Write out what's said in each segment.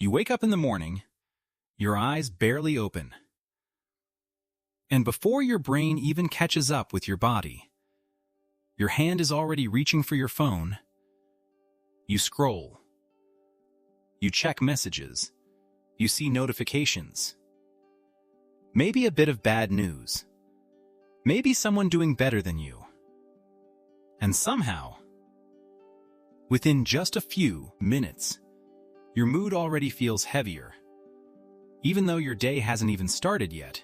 You wake up in the morning, your eyes barely open. And before your brain even catches up with your body, your hand is already reaching for your phone. You scroll. You check messages. You see notifications. Maybe a bit of bad news. Maybe someone doing better than you. And somehow, within just a few minutes, your mood already feels heavier, even though your day hasn't even started yet.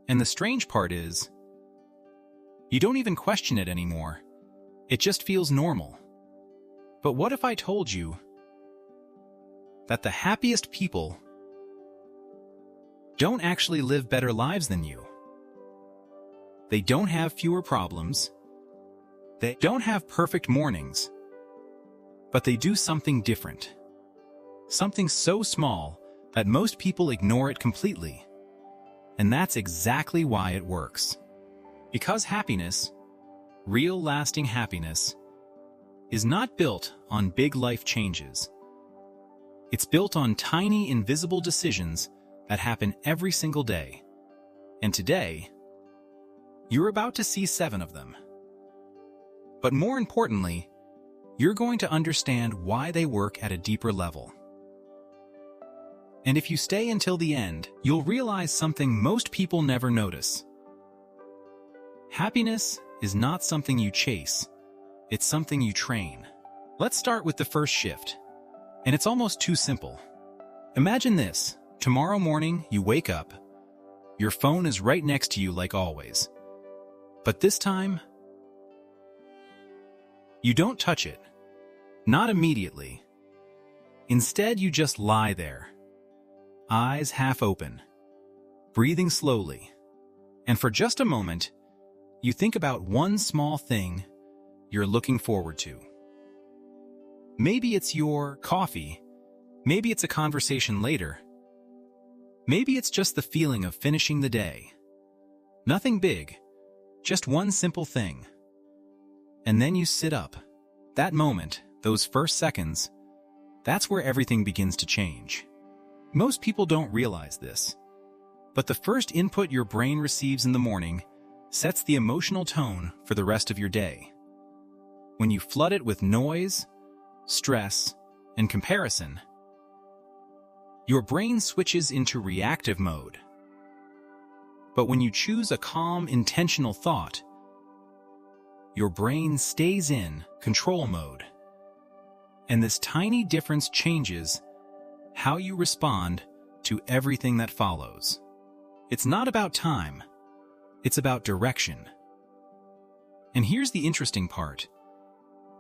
And the strange part is, you don't even question it anymore. It just feels normal. But what if I told you that the happiest people don't actually live better lives than you? They don't have fewer problems. They don't have perfect mornings. But they do something different. Something so small that most people ignore it completely. And that's exactly why it works. Because happiness, real lasting happiness, is not built on big life changes. It's built on tiny, invisible decisions that happen every single day. And today, you're about to see 7 of them. But more importantly, you're going to understand why they work at a deeper level. And if you stay until the end, you'll realize something most people never notice. Happiness is not something you chase. It's something you train. Let's start with the first shift. And it's almost too simple. Imagine this. Tomorrow morning, you wake up. Your phone is right next to you like always. But this time, you don't touch it. Not immediately. Instead, you just lie there. Eyes half open, breathing slowly. And for just a moment, you think about one small thing you're looking forward to. Maybe it's your coffee. Maybe it's a conversation later. Maybe it's just the feeling of finishing the day. Nothing big, just one simple thing. And then you sit up. That moment, those first seconds, that's where everything begins to change. Most people don't realize this, but the first input your brain receives in the morning sets the emotional tone for the rest of your day. When you flood it with noise, stress, and comparison, your brain switches into reactive mode. But when you choose a calm, intentional thought, your brain stays in control mode. And this tiny difference changes how you respond to everything that follows. It's not about time, it's about direction. And here's the interesting part.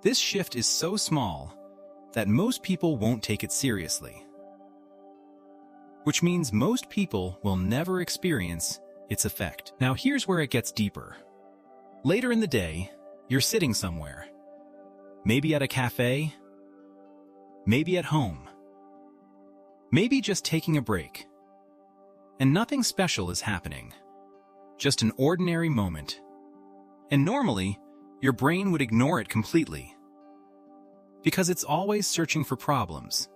This shift is so small that most people won't take it seriously. Which means most people will never experience its effect. Now here's where it gets deeper. Later in the day, you're sitting somewhere. Maybe at a cafe, maybe at home. Maybe just taking a break. And nothing special is happening. Just an ordinary moment. And normally, your brain would ignore it completely. Because it's always searching for problems.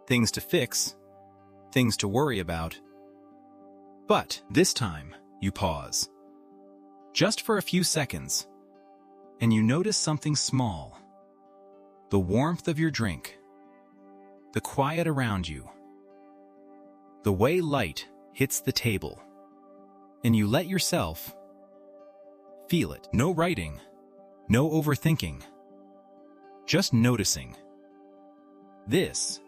Things to fix. Things to worry about. But this time, you pause. Just for a few seconds. And you notice something small. The warmth of your drink. The quiet around you. The way light hits the table. And you let yourself feel it. No writing. No overthinking. Just noticing. This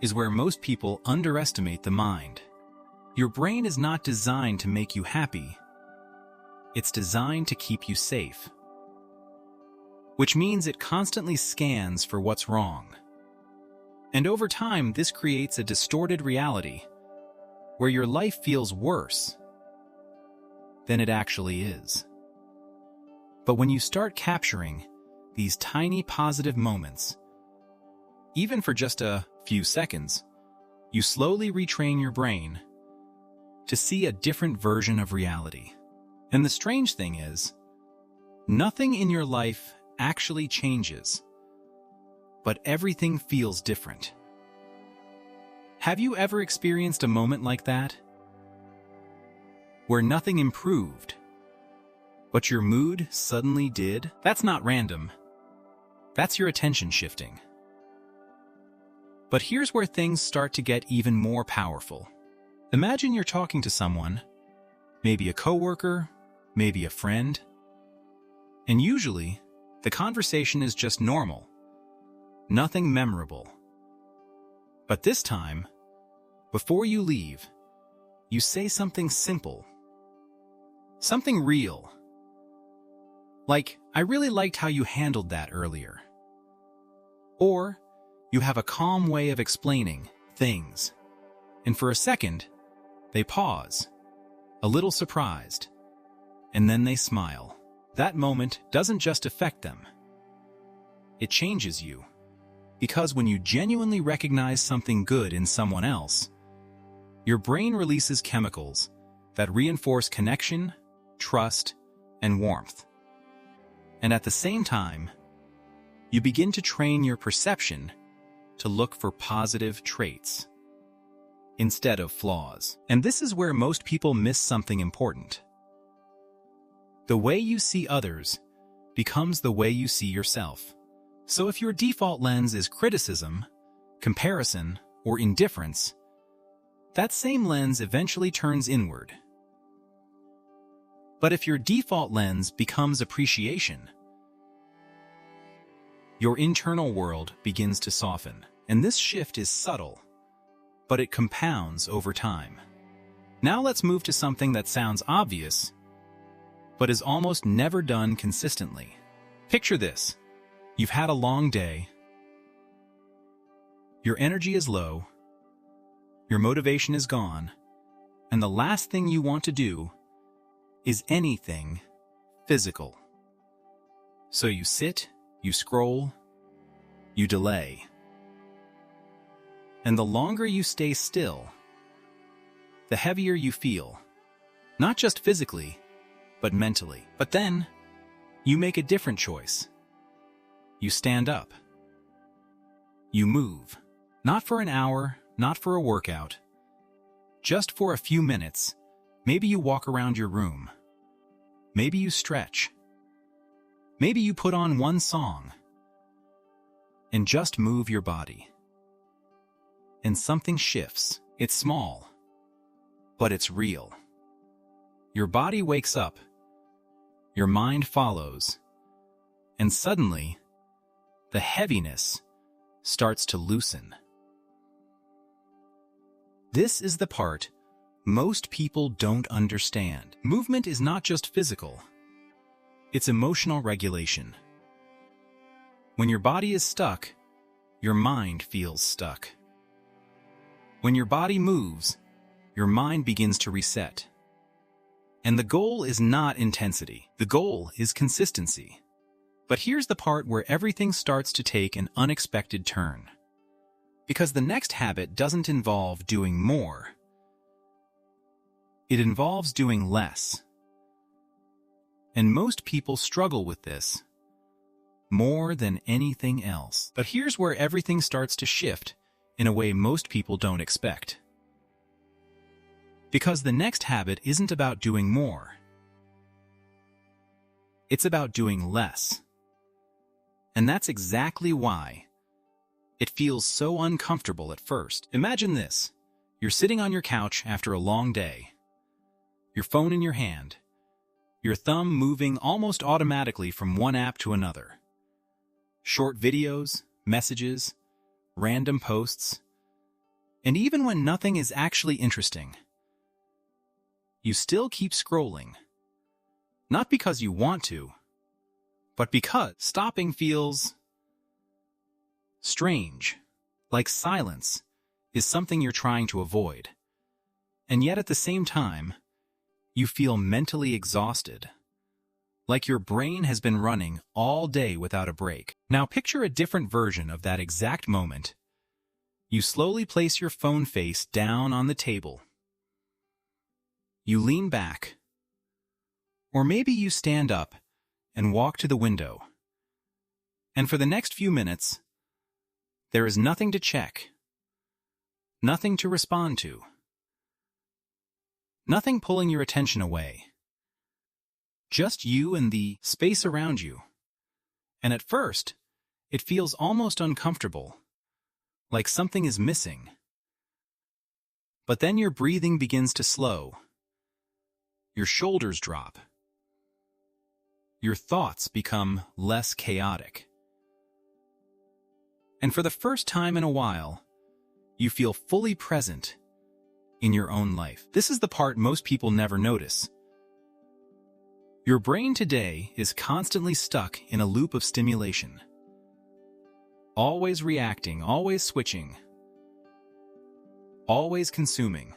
is where most people underestimate the mind. Your brain is not designed to make you happy. It's designed to keep you safe. Which means it constantly scans for what's wrong. And over time, this creates a distorted reality where your life feels worse than it actually is. But when you start capturing these tiny positive moments, even for just a few seconds, you slowly retrain your brain to see a different version of reality. And the strange thing is, nothing in your life actually changes, but everything feels different. Have you ever experienced a moment like that? Where nothing improved, but your mood suddenly did? That's not random. That's your attention shifting. But here's where things start to get even more powerful. Imagine you're talking to someone, maybe a coworker, maybe a friend, and usually the conversation is just normal, nothing memorable. But this time, before you leave, you say something simple, something real. Like, I really liked how you handled that earlier. Or, you have a calm way of explaining things, and for a second, they pause, a little surprised, and then they smile. That moment doesn't just affect them. It changes you, because when you genuinely recognize something good in someone else, your brain releases chemicals that reinforce connection, trust, and warmth. And at the same time, you begin to train your perception to look for positive traits instead of flaws. And this is where most people miss something important. The way you see others becomes the way you see yourself. So if your default lens is criticism, comparison, or indifference, that same lens eventually turns inward. But if your default lens becomes appreciation, your internal world begins to soften. And this shift is subtle, but it compounds over time. Now let's move to something that sounds obvious, but is almost never done consistently. Picture this. You've had a long day. Your energy is low. Your motivation is gone. And the last thing you want to do is anything physical. So you sit, you scroll, you delay. And the longer you stay still, the heavier you feel. Not just physically, but mentally. But then, you make a different choice. You stand up. You move. Not for an hour, not for a workout. Just for a few minutes. Maybe you walk around your room. Maybe you stretch. Maybe you put on one song. And just move your body. And something shifts. It's small, but it's real. Your body wakes up. Your mind follows. And suddenly, the heaviness starts to loosen. This is the part most people don't understand. Movement is not just physical. It's emotional regulation. When your body is stuck, your mind feels stuck. When your body moves, your mind begins to reset. And the goal is not intensity. The goal is consistency. But here's the part where everything starts to take an unexpected turn. Because the next habit doesn't involve doing more. It involves doing less. And most people struggle with this more than anything else. But here's where everything starts to shift in a way most people don't expect. Because the next habit isn't about doing more. It's about doing less. And that's exactly why it feels so uncomfortable at first. Imagine this. You're sitting on your couch after a long day. Your phone in your hand. Your thumb moving almost automatically from one app to another. Short videos, messages, random posts. And even when nothing is actually interesting, you still keep scrolling. Not because you want to, but because stopping feels strange, like silence is something you're trying to avoid. And yet at the same time, you feel mentally exhausted, like your brain has been running all day without a break. Now picture a different version of that exact moment. You slowly place your phone face down on the table. You lean back. Or maybe you stand up and walk to the window. And for the next few minutes, there is nothing to check. Nothing to respond to. Nothing pulling your attention away. Just you and the space around you. And at first, it feels almost uncomfortable, like something is missing. But then your breathing begins to slow. Your shoulders drop. Your thoughts become less chaotic. And for the first time in a while, you feel fully present in your own life. This is the part most people never notice. Your brain today is constantly stuck in a loop of stimulation. Always reacting, always switching, always consuming.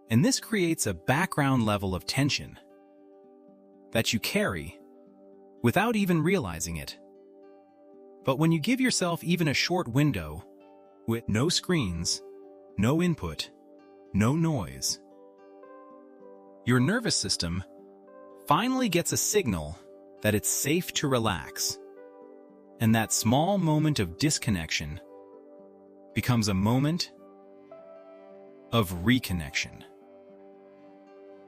And this creates a background level of tension that you carry without even realizing it. But when you give yourself even a short window with no screens, no input, no noise, your nervous system finally gets a signal that it's safe to relax. And that small moment of disconnection becomes a moment of reconnection.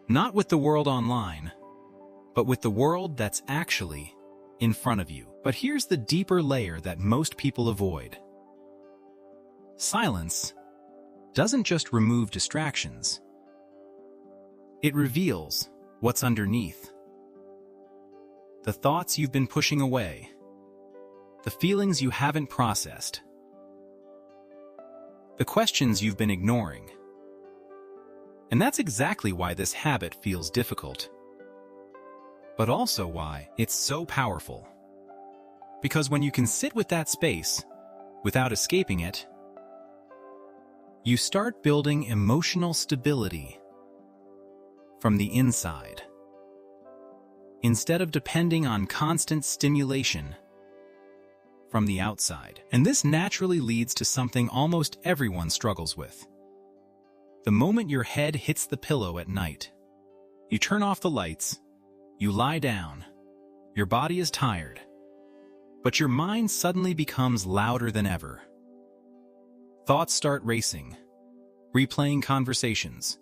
Not with the world online, but with the world that's actually in front of you. But here's the deeper layer that most people avoid. Silence doesn't just remove distractions. It reveals what's underneath. The thoughts you've been pushing away. The feelings you haven't processed. The questions you've been ignoring. And that's exactly why this habit feels difficult. But also why it's so powerful. Because when you can sit with that space, without escaping it, you start building emotional stability from the inside. Instead of depending on constant stimulation from the outside. And this naturally leads to something almost everyone struggles with. The moment your head hits the pillow at night, you turn off the lights, you lie down, your body is tired, but your mind suddenly becomes louder than ever. Thoughts start racing, replaying conversations,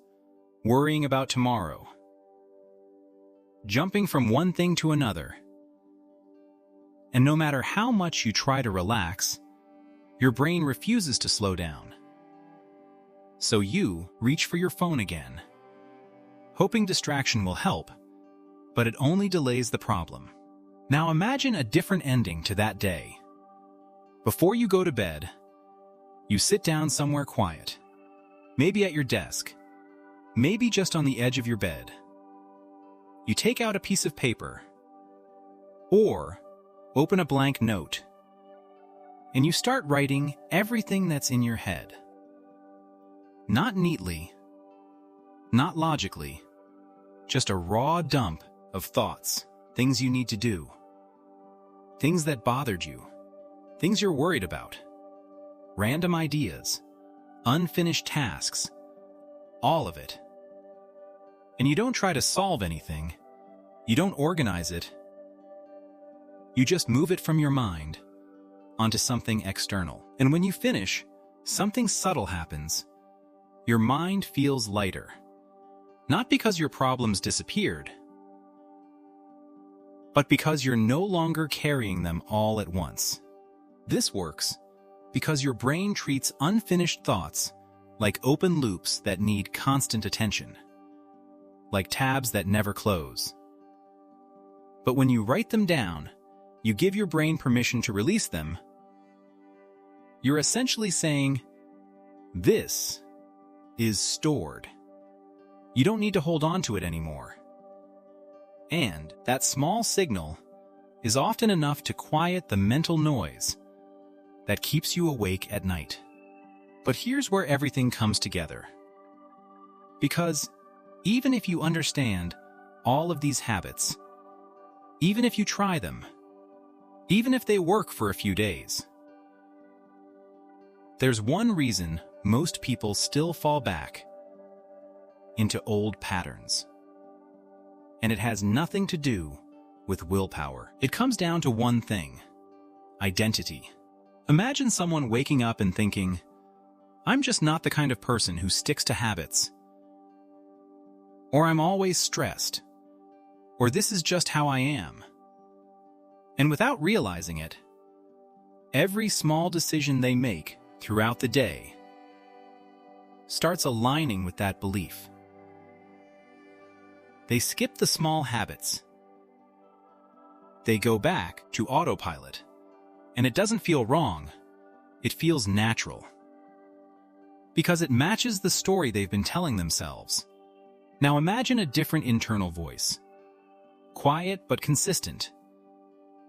worrying about tomorrow, jumping from one thing to another. And no matter how much you try to relax, your brain refuses to slow down. So you reach for your phone again, hoping distraction will help, but it only delays the problem. Now imagine a different ending to that day. Before you go to bed, you sit down somewhere quiet, maybe at your desk, maybe just on the edge of your bed. You take out a piece of paper, or open a blank note, and you start writing everything that's in your head. Not neatly, not logically, just a raw dump of thoughts, things you need to do, things that bothered you, things you're worried about, random ideas, unfinished tasks, all of it. And you don't try to solve anything, you don't organize it, you just move it from your mind onto something external. And when you finish, something subtle happens. Your mind feels lighter. Not because your problems disappeared, but because you're no longer carrying them all at once. This works because your brain treats unfinished thoughts like open loops that need constant attention, like tabs that never close. But when you write them down, you give your brain permission to release them. You're essentially saying, this is stored. You don't need to hold on to it anymore. And that small signal is often enough to quiet the mental noise that keeps you awake at night. But here's where everything comes together. Because even if you understand all of these habits, even if you try them, even if they work for a few days, there's one reason most people still fall back into old patterns. And it has nothing to do with willpower. It comes down to one thing: identity. Imagine someone waking up and thinking, I'm just not the kind of person who sticks to habits. Or I'm always stressed. Or this is just how I am. And without realizing it, every small decision they make throughout the day starts aligning with that belief. They skip the small habits. They go back to autopilot. And it doesn't feel wrong. It feels natural. Because it matches the story they've been telling themselves. Now imagine a different internal voice. Quiet but consistent.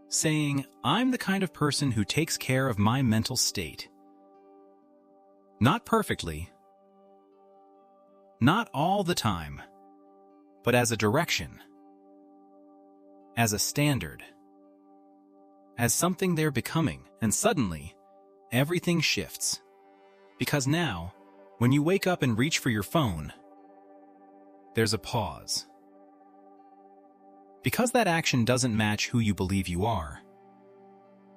Saying, I'm the kind of person who takes care of my mental state. Not perfectly. Not all the time. But as a direction. As a standard. As something they're becoming. And suddenly, everything shifts. Because now, when you wake up and reach for your phone, there's a pause. Because that action doesn't match who you believe you are.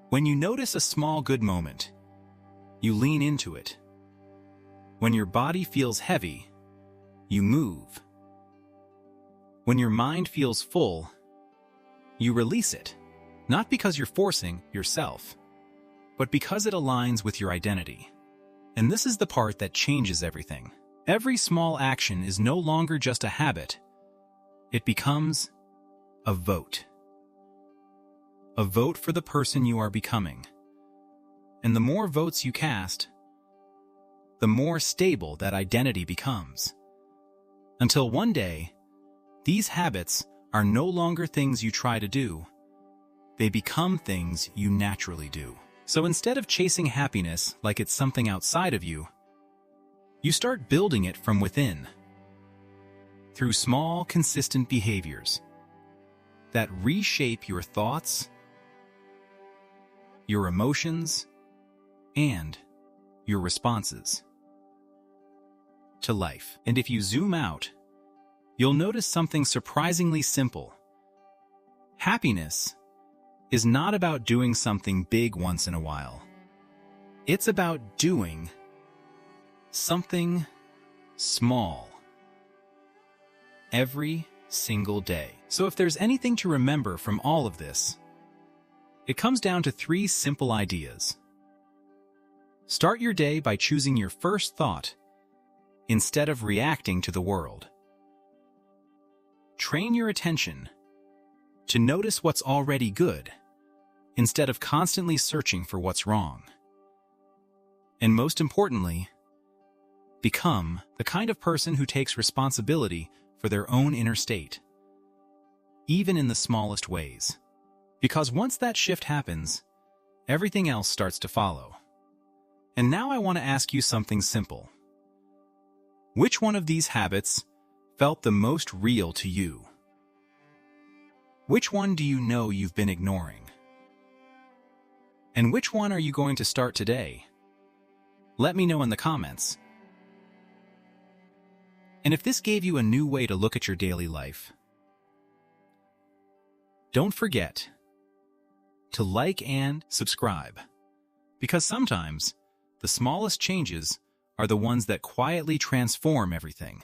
When you notice a small good moment, you lean into it. When your body feels heavy, you move. When your mind feels full, you release it. Not because you're forcing yourself, but because it aligns with your identity. And this is the part that changes everything. Every small action is no longer just a habit. It becomes a vote. A vote for the person you are becoming. And the more votes you cast, the more stable that identity becomes. Until one day, these habits are no longer things you try to do. They become things you naturally do. So instead of chasing happiness like it's something outside of you, you start building it from within. Through small, consistent behaviors that reshape your thoughts, your emotions, and your responses to life. And if you zoom out, you'll notice something surprisingly simple. Happiness is not about doing something big once in a while. It's about doing something small every single day. So if there's anything to remember from all of this, it comes down to 3 simple ideas. Start your day by choosing your first thought instead of reacting to the world. Train your attention to notice what's already good, instead of constantly searching for what's wrong. And most importantly, become the kind of person who takes responsibility for their own inner state, even in the smallest ways. Because once that shift happens, everything else starts to follow. And now I want to ask you something simple. Which one of these habits felt the most real to you? Which one do you know you've been ignoring? And which one are you going to start today? Let me know in the comments. And if this gave you a new way to look at your daily life, don't forget to like and subscribe. Because sometimes the smallest changes are the ones that quietly transform everything.